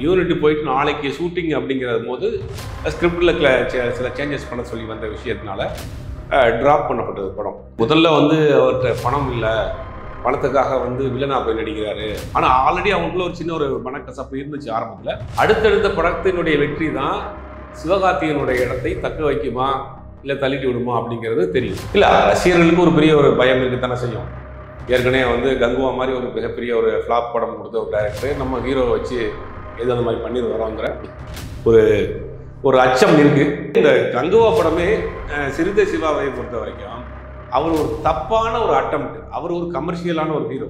Unit போயிட்டு நாளைக்கு shooting அப்படிங்கிற போது ஸ்கிரிப்டில் சில சேஞ்சஸ் பண்ண சொல்லி வந்த விஷயத்தினால ட்ராப் பண்ணப்பட்டது படம். முதல்ல வந்து அவர்கிட்ட பணம் இல்லை, பணத்துக்காக வந்து வில்லனாக போய் நடிக்கிறாரு. ஆனால் ஆல்ரெடி அவங்களுக்குள்ள ஒரு சின்ன ஒரு மனக்கசப்பு இருந்துச்சு ஆரம்பத்தில். அடுத்தடுத்த படத்தினுடைய வெற்றி தான் சிவகார்த்திகேயனுடைய இடத்தை தக்க வைக்குமா இல்லை தள்ளிட்டு விடுமா அப்படிங்கிறது தெரியும். இல்லை, ரசிகர்களுக்கு ஒரு பெரிய ஒரு பயம் இருக்குத்தானே செய்யும். ஏற்கனவே வந்து கங்குவா மாதிரி ஒரு மிகப்பெரிய ஒரு ஃப்ளாப் படம் கொடுத்த ஒரு டைரக்டர் நம்ம ஹீரோவை வச்சு எது அந்த மாதிரி பண்ணி வரோங்கிற ஒரு அச்சம் இருக்கு. இந்த கங்குவா படமே சிறுத்தை சிவாவை பொறுத்த வரைக்கும் அவர் ஒரு தப்பான ஒரு அட்டெம்ப்ட். அவர் ஒரு கமர்ஷியலான ஒரு hero.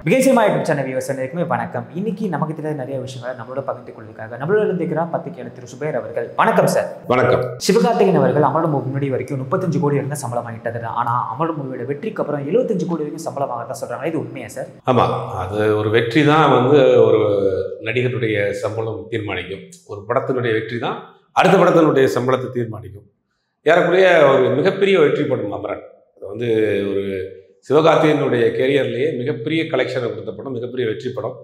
Vijay YouTube channel viewers அனைவருக்குமே வணக்கம். இன்னைக்கு நமக்கு தெரியாத நிறைய விஷயங்களை நம்மளோட பகிர்ந்து கொள்வதற்காக நம்மளோட இருந்திருக்கிறார் பத்திரிகையாளர் திரு சுபேர் அவர்கள். வணக்கம் சார். வணக்கம். சிவகார்த்திகேயன் அவர்கள் அமரோட முன்னாடி வரைக்கும் 35 கோடி இருந்தால் சம்பளம் வாங்கிட்டது. ஆனால் அமரோட மூவியோட வெற்றிக்கு அப்புறம் 75 கோடி வரைக்கும் சம்பளம் வாங்கதான் சொல்றாங்க. இது உண்மையா சார்? ஆமாம், அது ஒரு வெற்றி தான் வந்து ஒரு நடிகருடைய சம்பளம் தீர்மானிக்கும். ஒரு படத்தினுடைய வெற்றி தான் அடுத்த படத்தினுடைய சம்பளத்தை தீர்மானிக்கும். ஏறக்குறைய ஒரு மிகப்பெரிய வெற்றி படம் அமரன். அது வந்து ஒரு சிவகார்த்திகேயனுடைய கேரியர்லேயே மிகப்பெரிய கலெக்ஷனை கொடுத்த படம், மிகப்பெரிய வெற்றி படம்.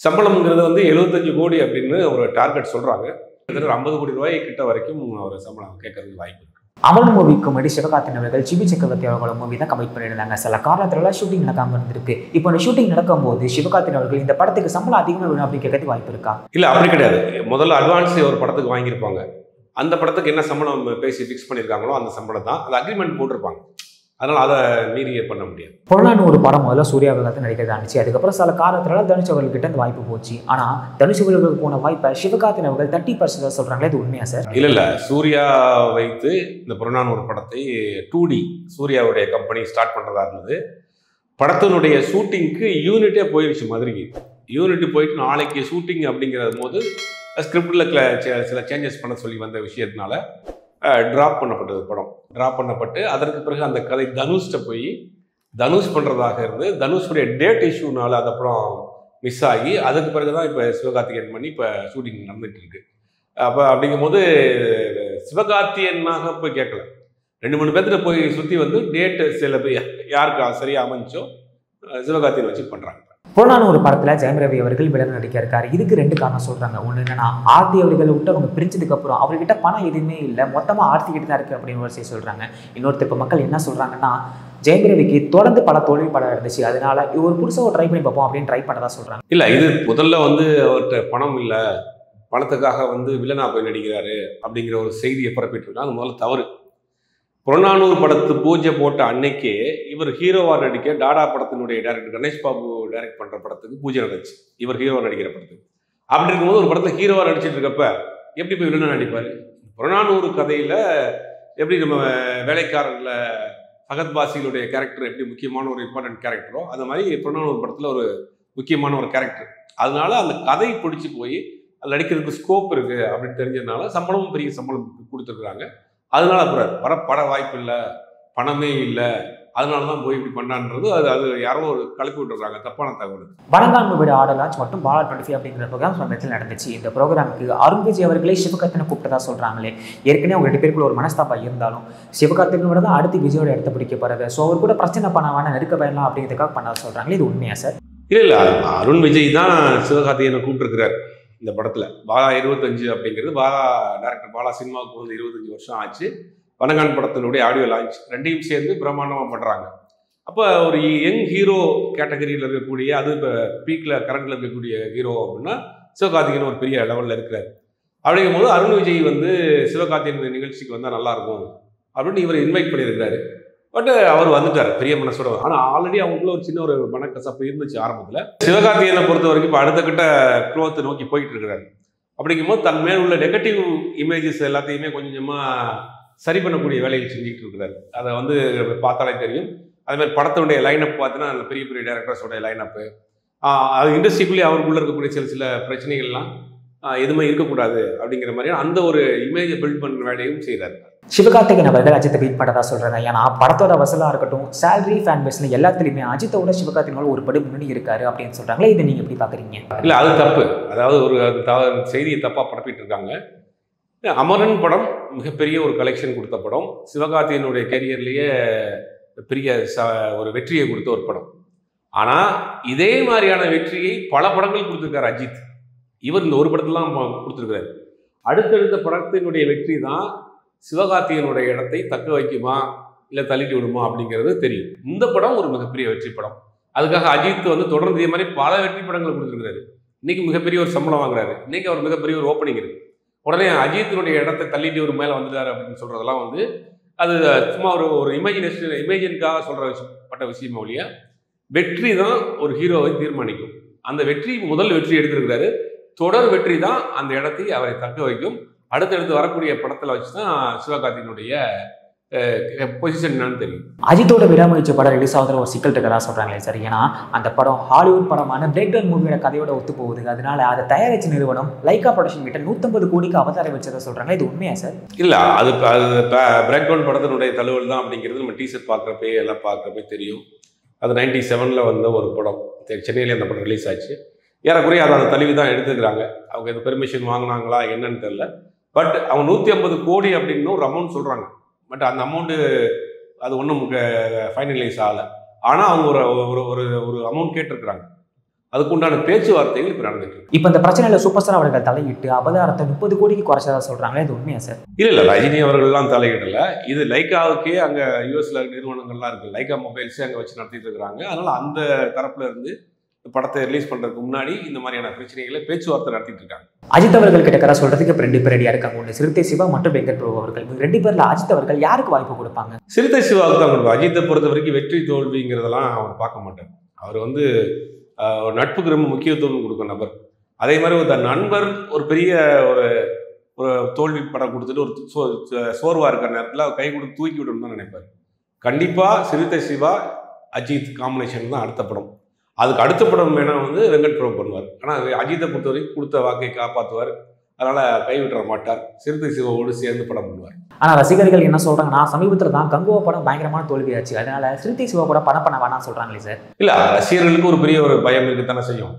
சம்பளம்ங்கிறது வந்து 75 கோடி அப்படின்னு ஒரு டார்கெட் சொல்கிறாங்க. கிட்டத்தட்ட 50 கோடி ரூபாய் கிட்ட வரைக்கும் அவர் சம்பளம் கேட்கறதுக்கு வாய்ப்பு இருக்கு. அமரன் மூவிக்கு முன்னாடி சிவகார்த்திகேயன் அவர்கள் சிபி சக்கரவர்த்தி அவர்களோட மூவி தான் கமிட் பண்ணியிருந்தாங்க. சில காரணத்துல ஷூட்டிங் நடக்காம இருந்திருக்கு. இப்போ இந்த ஷூட்டிங் நடக்கும்போது சிவகார்த்திகேயன் அவர்கள் இந்த படத்துக்கு சம்பளம் அதிகமாக வேணும் அப்படின்னு கேட்கறதுக்கு வாய்ப்பு இருக்கா? இல்லை, அப்படி கிடையாது. முதல்ல அட்வான்ஸ் ஒரு படத்துக்கு வாங்கியிருப்பாங்க. அந்த படத்துக்கு என்ன சம்பளம் பேசி ஃபிக்ஸ் பண்ணியிருக்காங்களோ அந்த சம்பளம் தான். அது அக்ரிமெண்ட் போட்டிருப்பாங்க. அதனால் அதை மீறியே பண்ண முடியாது. புறநானூறு ஒரு படம் முதல்ல சூர்யா அவர்கள் நடிக்கிறதா இருந்துச்சு. அதுக்கப்புறம் சில காரணத்தினால தனுஷ் அவர்கள்கிட்ட அந்த வாய்ப்பு போச்சு. ஆனால் தனுஷ் அவர்களுக்கு போன வாய்ப்பை சிவகார்த்திகேயன் அவர்கள் 30% சொல்கிறாங்களே, இது உண்மையா சார்? இல்லை, சூர்யா வைத்து இந்த புறநானூறு படத்தை 2D சூர்யாவுடைய கம்பெனி ஸ்டார்ட் பண்ணுறதா இருந்தது. படத்தினுடைய ஷூட்டிங்க்கு யூனிட்டே போயிடுச்சு மதுரைக்கு. யூனிட் போயிட்டு நாளைக்கு ஷூட்டிங் அப்படிங்கிற போது ஸ்கிரிப்டில் சில சேஞ்சஸ் பண்ண சொல்லி வந்த விஷயத்தினால ட்ராப் பண்ணப்பட்டது படம். ட்ராப் பண்ணப்பட்டு அதற்கு பிறகு அந்த கதை தனுஷ்கிட்ட போய் தனுஷ் பண்ணுறதாக இருந்து தனுஷுடைய டேட் இஷ்யூனால அது அப்புறம் மிஸ் ஆகி அதுக்கு பிறகு தான் இப்போ சிவகார்த்திகேயன் பண்ணி இப்போ ஷூட்டிங் நடந்துகிட்டு இருக்கு. அப்போ அப்படிங்கும்போது சிவகார்த்திகேயனாக போய் கேட்கல, 2-3 பேர்த்துல போய் சுற்றி வந்து டேட்டு சில யாருக்கு சரியாக அமைஞ்சோ சிவகார்த்திகேயன் வச்சு பண்ணுறாங்க. புறநானூறு படத்தில் ஜெயம் ரவி அவர்கள் வில்லன் நடிக்க இருக்காரு. இதுக்கு 2 காரணம் சொல்கிறாங்க. ஒன்று என்னன்னா, ஆர்த்தி அவர்களை விட்டு அவங்க பிரிஞ்சதுக்கு அப்புறம் அவர்கிட்ட பணம் எதுவுமே இல்லை, மொத்தமாக ஆர்த்தி கிட்ட தான் இருக்குது அப்படின்னு ஒரு செய்தி சொல்கிறாங்க. இன்னொருத்தர் இப்போ மக்கள் என்ன சொல்கிறாங்கன்னா, ஜெயம் ரவிக்கு தொடர்ந்து பல தோல்வி படம் இருந்துச்சு, அதனால ஒரு புதுசாக ட்ரை பண்ணி பார்ப்போம் அப்படின்னு ட்ரை பண்ணதான் சொல்கிறாங்க. இல்லை, இது முதல்ல வந்து அவர்கிட்ட பணம் இல்லை, பணத்துக்காக வந்து வில்லனாக போய் நடிக்கிறாரு அப்படிங்கிற ஒரு செய்தியை பரப்பிட்டு அது முதல்ல தவறு. புறநானூறு படத்து பூஜை போட்ட அன்னைக்கே இவர் ஹீரோவா நடிக்க டாடா படத்தினுடைய டைரக்டர் கணேஷ் பாபு டைரக்ட் பண்ற படத்துக்கு பூஜை நடந்துச்சு. இவர் ஹீரோவா நடிக்கிற படத்துக்கு. அப்படி இருக்கும்போது ஒரு படத்துல ஹீரோவா நடிச்சிட்டு இருக்கப்ப எப்படி போய் வில்லனா நடிப்பாரு? புறநானூறு கதையில எப்படி நம்ம வேலைக்காரர்ல ஃபகத் பாசிலுடைய கேரக்டர் எப்படி முக்கியமான ஒரு இம்பார்ட்டன்ட் கேரக்டரோ அந்த மாதிரி புறநானூறு படத்துல ஒரு முக்கியமான ஒரு கேரக்டர். அதனால அந்த கதை பிடிச்சி போய் அது நடிக்கிறதுக்கு ஸ்கோப் இருக்கு அப்படின்னு தெரிஞ்சதுனால சம்பளமும் பெரிய சம்பளம் கொடுத்துருக்குறாங்க. அதனால அப்புறம் பட வாய்ப்பு இல்லை, பணமே இல்லை, அதனால தான் போய் இப்படி பண்ணான்றது அது யாரோ ஒரு கலப்பி விட்டுறாங்க, தப்பான தகவல். வணங்கான் மூவியோட ஆர்டர் லான்ச் மற்றும் பாலா 25 அப்படிங்கிற ப்ரோக்ராம் சமயத்தில் நடந்துச்சு. இந்த ப்ரோக்ராமுக்கு அருண் விஜய் அவர்களே சிவகார்த்திகேயனை கூப்பிட்டதா சொல்கிறாங்களே. ஏற்கனவே அவங்க 2 பேருக்குள்ள ஒரு மனஸ்தாபம் இருந்தாலும் சிவகார்த்திகேயனோட தான் அடுத்து விஜயோட இடத்த பிடிக்க போகிறது. ஸோ அவர் கூட பிரச்சனை பண்ண வேணாம், நெருக்க பயணம் அப்படிங்கிறதுக்காக பண்ணதா சொல்கிறாங்களே, இது உண்மையா சார்? இல்லை, அருண் விஜய் தான் சிவகார்த்திகேயனை கூப்பிட்டுருக்கிறார் இந்த படத்தில். பாலா 25 அப்படிங்கிறது டைரக்டர் பாலா சினிமாவுக்கு வந்து 25 வருஷம் ஆச்சு. வணங்கான் படத்தினுடைய ஆடியோ லான்ச் 2யும் சேர்ந்து பிரம்மாண்டமாக பண்ணுறாங்க. அப்போ ஒரு யங் ஹீரோ கேட்டகரியில் இருக்கக்கூடிய, அது இப்போ பீக்கில் கரண்டில் இருக்கக்கூடிய ஹீரோ அப்படின்னா சிவகார்த்திகேயன் ஒரு பெரிய லெவலில் இருக்கிறார். அப்படிங்கும் போது அருண் விஜய் வந்து சிவகார்த்திகேயன் நிகழ்ச்சிக்கு வந்தால் நல்லாயிருக்கும் அப்படின்னு இவர் இன்வைட் பண்ணியிருக்கிறாரு. பட் அவர் வந்துட்டார் பெரிய மனசோட. ஆனால் ஆல்ரெடி அவங்களுக்குள்ள ஒரு சின்ன ஒரு மனக்கசப்பு இருந்துச்சு ஆரம்பத்தில். சிவகார்த்திகேயனை பொறுத்த வரைக்கும் இப்போ அடுத்த கட்ட க்ரோத்தை நோக்கி போயிட்டு இருக்கிறாரு. அப்படிங்கும்போது தன் மேல் உள்ள நெகட்டிவ் இமேஜஸ் எல்லாத்தையுமே கொஞ்சமாக சரி பண்ணக்கூடிய வேலையை செஞ்சுக்கிட்டு இருக்கிறாரு. அதை வந்து பார்த்தாலே தெரியும். அதுமாதிரி படத்தினுடைய லைனப் பார்த்தீங்கன்னா அந்த பெரிய பெரிய டைரக்டர்ஸோடைய லைனப்பு, அது இண்டஸ்ட்ரிக்குள்ளேயே அவருக்குள்ளே இருக்கக்கூடிய சில பிரச்சனைகள்லாம் எதுவுமே இருக்கக்கூடாது அப்படிங்கிற மாதிரியான அந்த ஒரு இமேஜை பில்ட் பண்ணுற வேலையும் செய்கிறாரு. சிவகார்த்திகேயன் அவர்கள் அஜித்தை பீட் பண்ணதா சொல்கிறாங்க. ஏன்னா படத்தோட வசூலாக இருக்கட்டும், சேலரி, ஃபேன் பேஸில் எல்லாத்துலேயுமே அஜித்தோட சிவகார்த்திகேயன் ஒரு படி முன்னாடி இருக்காரு அப்படின்னு சொல்கிறாங்களே, இதை நீங்கள் எப்படி பார்க்குறீங்க? இல்லை, அது தப்பு. அதாவது ஒரு செய்தியை தப்பாக பரப்பிட்டு இருக்காங்க. அமரன் படம் மிகப்பெரிய ஒரு கலெக்ஷன் கொடுத்த படம், சிவகார்த்திகேயனுடைய கேரியர்லேயே பெரிய ஒரு வெற்றியை கொடுத்த ஒரு படம். ஆனால் இதே மாதிரியான வெற்றியை பல படங்கள் கொடுத்துருக்காரு அஜித். இவர் இந்த ஒரு படத்துலாம் கொடுத்துருக்காரு. அடுத்தடுத்த படத்தினுடைய வெற்றி தான் சிவகார்த்திகேயனுடைய இடத்தை தக்க வைக்குமா இல்லை தள்ளிட்டு விடுமா அப்படிங்கிறது தெரியும். இந்த படம் ஒரு மிகப்பெரிய வெற்றி படம். அதுக்காக அஜித் வந்து தொடர்ந்து இதே மாதிரி பல வெற்றி படங்களை கொடுத்துருக்காரு. இன்னைக்கு மிகப்பெரிய ஒரு சம்பளம் வாங்குறாரு. இன்னைக்கு அவர் மிகப்பெரிய ஒரு ஓப்பனிங் இருக்கு. உடனே அஜித்தினுடைய இடத்தை தள்ளிட்டு ஒரு மேலே வந்துட்டாரு அப்படின்னு சொல்றதெல்லாம் வந்து அது சும்மா ஒரு இமேஜினுக்காக சொல்றப்பட்ட விஷயமா ஒழிய வெற்றி தான் ஒரு ஹீரோவை தீர்மானிக்கும். அந்த வெற்றி முதல் வெற்றி எடுத்திருக்கிறாரு. தொடர் வெற்றி தான் அந்த இடத்தை அவரை தக்க வைக்கும். அடுத்தடுத்து வரக்கூடிய படத்தில் வச்சு தான் சிவகார்த்திகேயனுடைய பொசிஷன் என்னன்னு தெரியும். அஜித்தோட விடாமுயற்சி படம் ரிலீஸ் ஆகுதுல ஒரு சிக்கல் இருக்கிறதா சொல்றாங்களே சார். ஏன்னா அந்த படம் ஹாலிவுட் படமான பிரேக் டவுன் மூவியோட கதையோட ஒத்து போகுது. அதனால அதை தயாரிச்ச நிறுவனம் லைகா ப்ரொடக்ஷன் கிட்ட 150 கோடிக்கு அவதாரம் வச்சதை சொல்றாங்க. இது உண்மையா சார்? இல்ல, அது பிரேக் டவுன் படத்தினுடைய தழுவல் தான் அப்படிங்கிறது நம்ம டீசர் பார்க்குறப்பே எல்லாம் பார்க்குறப்பே தெரியும். அது 97 வந்த ஒரு படம். சென்னையில அந்த படம் ரிலீஸ் ஆச்சு. ஏறக்குறைய அதை அந்த தழுவி தான் எடுத்துக்கிறாங்க. அவங்க எது பெர்மிஷன் வாங்கினாங்களா என்னன்னு தெரியல. பட் அவங்க 150 கோடி அப்படின்னு ஒரு அமௌண்ட் சொல்றாங்க. பட் அந்த அமௌண்ட்டு அது ஒன்றும் ஃபைனலைஸ் ஆகலை. ஆனால் அவங்க ஒரு அமௌண்ட் கேட்டிருக்கிறாங்க. அதுக்கு உண்டான பேச்சுவார்த்தைகள் இப்போ நடந்துட்டு இருக்கு. இப்போ இந்த பிரச்சனையில் சூப்பர் ஸ்டார் அவர்கள் தலையிட்டு அபதாரத்தை 30 கோடிக்கு குறைச்சதா சொல்றாங்க. இது உண்மையா சார்? இல்லை, ரஜினி அவர்கள்லாம் தலையிடல. இது லைக்காவுக்கே அங்கே யூஎஸ்ல நிறுவனங்கள்லாம் இருக்கு. லைக்கா மொபைல்ஸே அங்கே வச்சு நடத்திட்டு இருக்கிறாங்க. அதனால அந்த தரப்புல இருந்து படத்தை ரிலீஸ் பண்றதுக்கு முன்னாடி இந்த மாதிரியான பிரச்சனைகளை பேச்சுவார்த்தை நடத்திட்டு இருக்காங்க. அஜித் அவர்கள் கிட்ட சொல்றதுக்கு இப்போ 2 பேர் ரெடியா இருக்காங்க. ஒன்று சிறுத்தை சிவா மற்றும் வெங்கட் பிரபு அவர்கள். 2 பேர்ல அஜித் அவர்கள் யாருக்கு வாய்ப்பு கொடுப்பாங்க? சிறுத்தை சிவாவுக்கு தான் கொடுப்பாங்க. அஜித்தை பொறுத்த வரைக்கும் வெற்றி தோல்விங்கிறதெல்லாம் அவர் பார்க்க மாட்டார். அவர் வந்து நட்புக்கு ரொம்ப முக்கியத்துவம் கொடுக்கும் நபர். அதே மாதிரி ஒரு நண்பர் ஒரு பெரிய ஒரு தோல்வி படம் கொடுத்துட்டு ஒரு சோர்வா இருக்கிற நேரத்தில் கை கொடுத்து தூக்கி விடணும்னு தான் நினைப்பார். கண்டிப்பா சிறுத்தை சிவா அஜித் காம்பினேஷன் தான் அடுத்த படம். அதுக்கு அடுத்த படம் வேணா வந்து வெங்கட் பிரபு பண்ணுவார். ஆனால் அஜித்தை பொறுத்தவரைக்கும் கொடுத்த வாக்கை காப்பாற்றுவார். அதனால கைவிட்டுற மாட்டார். சிறுத்தை சிவாவோடு சேர்ந்து படம் பண்ணுவார். ஆனால் ரசிகர்கள் என்ன சொல்றாங்கன்னா, சமீபத்தில் தான் கங்குவா படம் பயங்கரமான தோல்வியாச்சு, அதனால சிறுத்தை சிவா கூட படம் பண்ண வேணாம் சொல்றாங்களே சார். இல்லை, ரசிகர்களுக்கு ஒரு பெரிய ஒரு பயம் இருக்குத்தானே செய்யும்.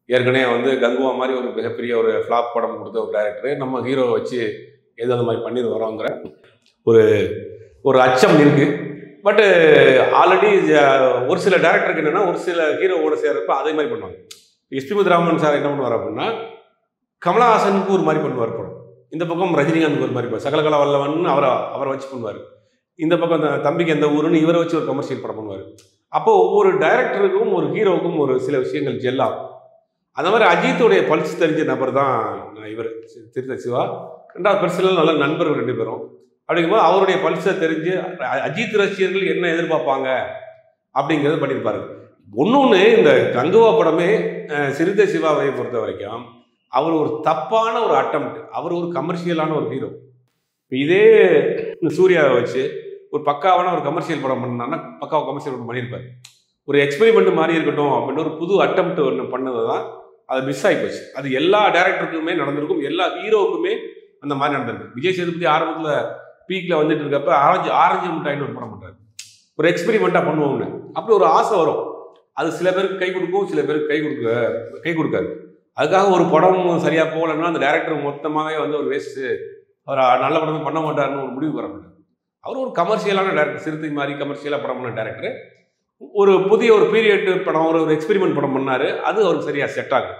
ஏற்கனவே வந்து கங்குவா மாதிரி ஒரு மிகப்பெரிய ஒரு ஃப்ளாப் படம் கொடுத்த ஒரு டைரக்டர் நம்ம ஹீரோவை வச்சு எது அந்த மாதிரி பண்ணி வரோங்கிற ஒரு அச்சம் இருக்கு. பட்டு ஆல்ரெடி ஒரு சில டேரக்டருக்கு என்னன்னா ஒரு சில ஹீரோவோட சேர்றப்ப அதே மாதிரி பண்ணுவாங்க. எஸ்பி முத்துராமன் சார் என்ன பண்ணுவார் அப்படின்னா கமலஹாசனுக்கு ஒரு மாதிரி பண்ணுவார் படம். இந்த பக்கம் ரஜினிகாந்துக்கு ஒரு மாதிரி பண்ணுவார். சகலகலா வல்லவன் அவரை வச்சு பண்ணுவார். இந்த பக்கம் தம்பிக்கு எந்த ஊருன்னு இவரை வச்சு ஒரு கமர்ஷியல் படம் பண்ணுவார். அப்போ ஒவ்வொரு டைரக்டருக்கும் ஒரு ஹீரோவுக்கும் ஒரு சில விஷயங்கள் ஜெல்லாகும். அந்த மாதிரி அஜித்துடைய பல்ஸ் தெரிஞ்ச நபர் தான் இவர் சிறுத்தை சிவா. ரெண்டாவது பரிசில் நல்ல நண்பர்கள் 2 பேரும். அப்படிங்கும்போது அவருடைய பல்ஸை தெரிஞ்சு அஜித் ரசிகர்கள் என்ன எதிர்பார்ப்பாங்க அப்படிங்கிறது பண்ணியிருப்பாரு. ஒன்று இந்த கங்குவா படமே சிறுத்தை சிவாவை பொறுத்த வரைக்கும் அவர் ஒரு தப்பான ஒரு அட்டம்ப்ட். அவர் ஒரு கமர்ஷியலான ஒரு ஹீரோ. இப்போ இதே சூர்யாவை வச்சு ஒரு பக்காவான ஒரு கமர்ஷியல் படம் பண்ணான்னா பக்காவாக கமர்ஷியல் படம் பண்ணியிருப்பார். ஒரு எக்ஸ்பெரிமெண்ட் மாதிரி இருக்கட்டும் அப்படின்னு ஒரு புது அட்டம்ப்ட் ஒன்று பண்ணது தான் அது மிஸ் ஆகி போச்சு. அது எல்லா டேரக்டருக்குமே நடந்திருக்கும், எல்லா ஹீரோவுக்குமே அந்த மாதிரி நடந்திருக்கு. விஜய் சேதுபதி ஆரம்பத்தில் பீக்கில் வந்துட்டு இருக்கப்ப ஆரஞ்சு மிட்டாயின்னு ஒரு படம் பண்ணுறாரு. ஒரு எக்ஸ்பெரிமெண்ட்டாக பண்ணுவோம்னு அப்படி ஒரு ஆசை வரும். அது சில பேருக்கு கை கொடுக்கும், சில பேருக்கு கை கொடுக்காது. அதுக்காக ஒரு படம் சரியாக போகலன்னா அந்த டேரக்டர் மொத்தமாகவே வந்து ஒரு வேஸ்ட்டு, அவர் நல்ல படமே பண்ண மாட்டாருன்னு ஒரு முடிவு வரக்கூடாது. அவர் ஒரு கமர்ஷியலான டேரக்டர். சிறுத்தை மாதிரி கமர்ஷியலாக படம் பண்ண டேரக்டர் ஒரு புதிய ஒரு பீரியட் படம் ஒரு எக்ஸ்பெரிமெண்ட் படம் பண்ணார். அது அவருக்கு சரியாக செட் ஆகும்.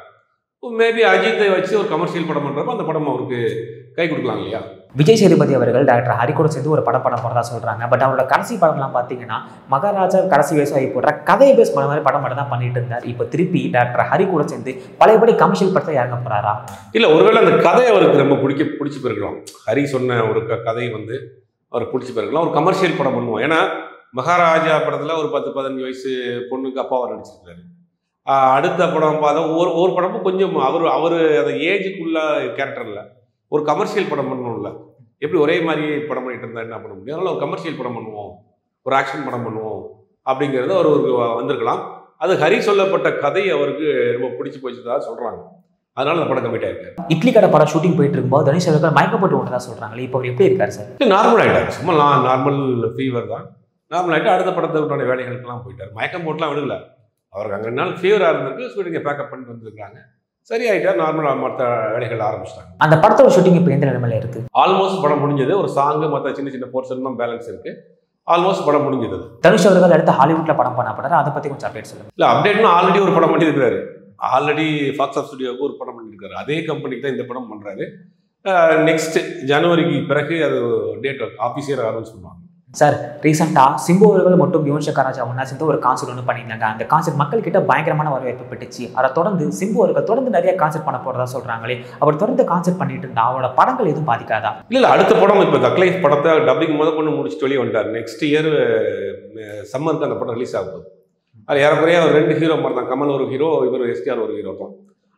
மேபி அஜித்தை வச்சு ஒரு கமர்ஷியல் படம் பண்ணுறப்ப அந்த படம் அவருக்கு கை கொடுக்கலாம் இல்லையா? விஜய் சேதுபதி அவர்கள் டாக்டர் ஹரி கூட சேர்ந்து ஒரு படம் போகிறதா சொல்கிறாங்க. பட் அவரோட கடைசி படம்லாம் பார்த்தீங்கன்னா மகாராஜா கடைசி வயசாகி போடுற கதையை பேஸ் பண்ண மாதிரி படம் மட்டும் தான் பண்ணிட்டு இருந்தார். இப்போ திருப்பி டாக்டர் ஹரி கூட சேர்ந்து பழையபடி கமர்ஷியல் படத்தை இறங்க போகிறாரா? இல்லை, ஒருவேளை அந்த கதை அவருக்கு ரொம்ப பிடிச்சி போயிருக்கலாம். ஹரி சொன்ன ஒரு கதை வந்து அவருக்கு பிடிச்சி போயிருக்கலாம். ஒரு கமர்ஷியல் படம் பண்ணுவோம். ஏன்னா மகாராஜா படத்தில் ஒரு 10-15 வயசு பொண்ணுக்கு அப்பாவை நடிச்சிருக்காரு. அடுத்த படம் பார்த்தா ஒரு படமும் கொஞ்சம் அவர் அந்த ஏஜுக்குள்ள கேரக்டர் இல்லை. ஒரு கமர்ஷியல் படம் பண்ணணும்ல, எப்படி ஒரே மாதிரி படம் பண்ணிட்டு இருந்தா என்ன பண்ண முடியும்? அதனால ஒரு கமர்ஷியல் படம் பண்ணுவோம், ஒரு ஆக்ஷன் படம் பண்ணுவோம் அப்படிங்கிறது அவருக்கு வந்திருக்கலாம். அது ஹரி சொல்லப்பட்ட கதை அவருக்கு ரொம்ப பிடிச்சி போச்சுதா சொல்றாங்க. அதனால அந்த படம் கமிட் ஆயிருக்கு. இட்லி கடை படம் ஷூட்டிங் போயிட்டு இருக்கும்போது தனுஷ் அவர்கள் மயக்கப்பட்டு ஒன்றதா சொல்றாங்களே, இப்போ அவர் எப்படி இருக்காரு சார்? நார்மல் ஆகிட்டார். சும்மா நார்மல் ஃபீவர் தான். நார்மல் ஆகிட்டு அடுத்த படத்துடைய வேலைகளுக்கெல்லாம் போயிட்டார். மயக்கம் போட்டுலாம் விடல. அவருக்கு அங்கே நாள் ஃபீவராக இருந்திருக்கு. ஷூட்டிங்கை பேக்கப் பண்ணிட்டு வந்துருக்காங்க. சரியாயிட்டார். நார்மலாக மற்ற வேலைகள் ஆரம்பிச்சிட்டாங்க. அந்த படத்தோட ஷூட்டிங் இப்போ எந்த நிலைமையில இருக்கு? ஆல்மோஸ்ட் படம் முடிஞ்சது. ஒரு சாங்கு மற்ற சின்ன சின்ன போர்ஷன் தான் பேலன்ஸ் இருக்கு. ஆல்மோஸ்ட் படம் முடிஞ்சது. தனுஷ் அவர்கள் அடுத்து ஹாலிவுட்ல படம் பண்ண படம் அதை பத்தி கொஞ்சம் அப்டேட் சொல்லுங்க. இல்லை அப்டேட்னா ஆல்ரெடி ஒரு படம் பண்ணியிருக்காரு. ஆல்ரெடி ஃபாக்ஸ் ஆஃப் ஸ்டுடியோவுக்கு ஒரு படம் பண்ணியிருக்காரு. அதே கம்பெனிக்கு தான் இந்த படம் பண்ணுறாரு. நெக்ஸ்ட் ஜனவரிக்கு பிறகு அது டேட் ஆஃபீஸியராக அனௌன்ஸ் பண்ணுவாங்க. சார் ரீசெண்டாக சிம்பு அவர்கள் மற்றும் யுவன் சங்கர் ராஜா ஒன்றா சேர்ந்து ஒரு கான்சர்ட் ஒன்று பண்ணியிருந்தாங்க. அந்த கான்சர்ட் மக்கள்கிட்ட பயங்கரமான வரவேற்பு பெற்றுச்சு. அதை தொடர்ந்து சிம்பு அவர்கள் தொடர்ந்து நிறைய கான்சர்ட் பண்ண போகிறதா சொல்கிறாங்களே, அவர் தொடர்ந்து கான்சர்ட் பண்ணிட்டு இருந்தா அவரோட படங்கள் எதுவும் பாதிக்காதா? இல்லை அடுத்த படம் இப்போ தக் லைஃப் படத்தை டப்பிங் கொண்டு முடிச்சுட்டு வெளியே வந்துட்டார். நெக்ஸ்ட் இயர் சம்மருக்கு அந்த படம் ரிலீஸ் ஆகுது. அது ஏறக்குறைய ஒரு 2 ஹீரோ மாதிரி தான். கமல் ஒரு ஹீரோ, இவர் எஸ்டிஆர் ஒரு ஹீரோ தான்.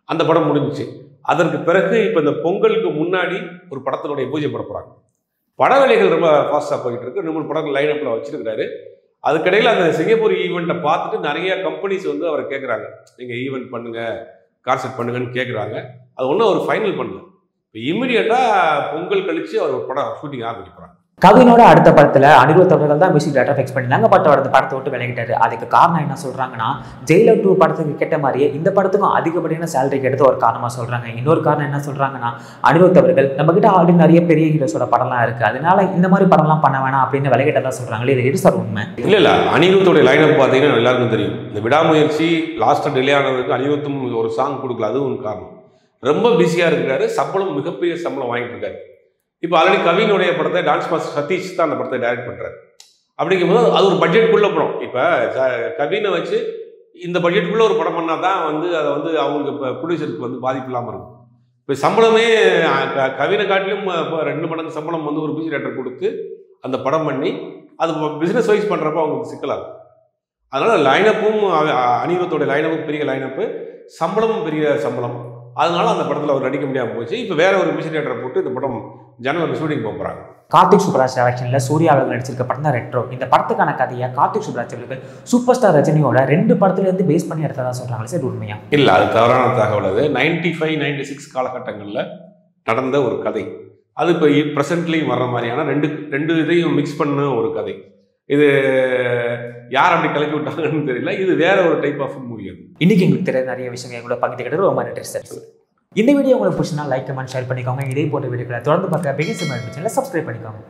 அந்த படம் முடிஞ்சிச்சு. அதற்கு பிறகு இப்போ இந்த பொங்கலுக்கு முன்னாடி ஒரு படத்தினுடைய பூஜை பண்ண போகிறாங்க. பட வேலைகள் ரொம்ப ஃபாஸ்ட்டாக போயிட்டு இருக்கு. 2-3 படங்கள் லைனப்பில் வச்சிருக்கிறாரு. அதுக்கடையில் அந்த சிங்கப்பூர் ஈவெண்ட்டை பார்த்துட்டு நிறைய கம்பெனிஸ் வந்து அவரை கேட்குறாங்க, நீங்கள் ஈவெண்ட் பண்ணுங்க, கான்செப்ட் பண்ணுங்கன்னு கேட்குறாங்க. அது ஒன்றும் அவர் ஃபைனல் பண்ணல. இப்போ இம்மிடியட்டாக பொங்கல் கழிச்சு அவர் ஒரு படம் ஷூட்டிங் ஆரம்பிக்க போகிறாங்க. கவினோட அடுத்த படத்தில் அனிருத் அவர்கள் தான் மியூசிக் டைரக்டர் ஃபிக்ஸ் பண்ணியிருந்தாங்க. பட் அவர் அந்த படத்தை விட்டு விலகிட்டாரு. அதுக்கு காரணம் என்ன சொல்கிறாங்கன்னா, ஜெயிலர் 2 படத்துக்கு கேட்ட மாதிரியே இந்த படத்துக்கும் அதிகப்படியான சேலரி கேட்டது ஒரு காரணமாக சொல்கிறாங்க. இன்னொரு காரணம் என்ன சொல்கிறாங்கன்னா, அனிருத் அவர்கள் நம்மகிட்ட ஆல்ரெடி நிறைய பெரிய ஹீரோஸோட படம்லாம் இருக்குது, அதனால இந்த மாதிரி படம்லாம் பண்ண வேணாம் அப்படின்னு விலகிட்டதா சொல்கிறாங்களே, இது எது சார் உண்மை? இல்லை அனிருத்தோட லைனப் பார்த்தீங்கன்னா எல்லாருக்கும் தெரியும். இந்த விடாமுயற்சி லாஸ்ட்டாக டிலே ஆனதுக்கு அனிருத்தும் ஒரு சாங் கொடுக்கல, அதுவும் காரணம். ரொம்ப பிஸியாக இருக்கிறாரு. சம்பளம் மிகப்பெரிய சம்பளம் வாங்கிட்டு இருக்காரு. இப்போ ஆல்ரெடி கவினுடைய படத்தை டான்ஸ் மாஸ்டர் சதீஷ் தான் அந்த படத்தை டைரக்ட் பண்ணுறாரு. அப்படிங்கும்போது அது ஒரு பட்ஜெட்டுக்குள்ளே படம். இப்போ கவினை வச்சு இந்த பட்ஜெட்டுக்குள்ளே ஒரு படம் பண்ணால் தான் வந்து அதை வந்து அவங்களுக்கு இப்போ ப்ரொடியூசருக்கு வந்து பாதிப்பு இல்லாமல் இருக்கும். இப்போ சம்பளமே கவினை காட்டிலும் இப்போ 2 மடங்கு சம்பளம் வந்து ஒரு மியூசிக் டைரக்டர் கொடுத்து அந்த படம் பண்ணி அது பிஸ்னஸ் வைஸ் பண்ணுறப்போ அவங்களுக்கு சிக்கலாகும். அதனால் லைனப்பும் அனிருத்தோட லைனப்பும் பெரிய லைனப்பு, சம்பளமும் பெரிய சம்பளம். அதனால அந்த படத்தில் அவர் நடிக்க முடியாமல் போச்சு. இப்போ வேற ஒரு மியூசிக் டைரக்டரை போட்டு இந்த படம் ஜனவரி ஷூட்டிங் போகிறாங்க. கார்த்திக் சுப்ராஜ் டைரக்ஷனில் சூர்யா அவர்கள் நடிச்சிருக்க படம் தான் ரெட்ரோ. இந்த படத்துக்கான கதையை கார்த்திக் சுப்ராஜ் அவர்கள் சூப்பர் ஸ்டார் ரஜினியோட 2 படத்துலேருந்து பேஸ் பண்ணி எடுத்ததா சொல்கிறாங்களே சார், உண்மையா? இல்லை அது தவறான தகவல். அது 95, 96 காலகட்டங்களில் நடந்த ஒரு கதை. அது இப்போ ப்ரெசென்ட்லேயும் வர்ற மாதிரியான ரெண்டு இதையும் மிக்ஸ் பண்ண ஒரு கதை. இது யார் அப்படி கிளப்பி விட்டாங்கன்னு தெரியல. இது வேற ஒரு டைப் ஆஃப் மூவி. அது இன்னைக்கு எங்களுக்கு தெரியாத நிறைய விஷயங்கள் எங்களோட பகிர்ந்துக்கிட்டு ரொம்ப நன்றி சார். இந்த வீடியோ உங்களுக்கு பிடிச்சினா லைக், கமெண்ட், ஷேர் பண்ணிக்கோங்க. இதே போன்ற வீடியோக்களை தொடர்ந்து பார்க்க பிகினிங் சேனலை சப்ஸ்கிரைப் பண்ணிக்கோங்க.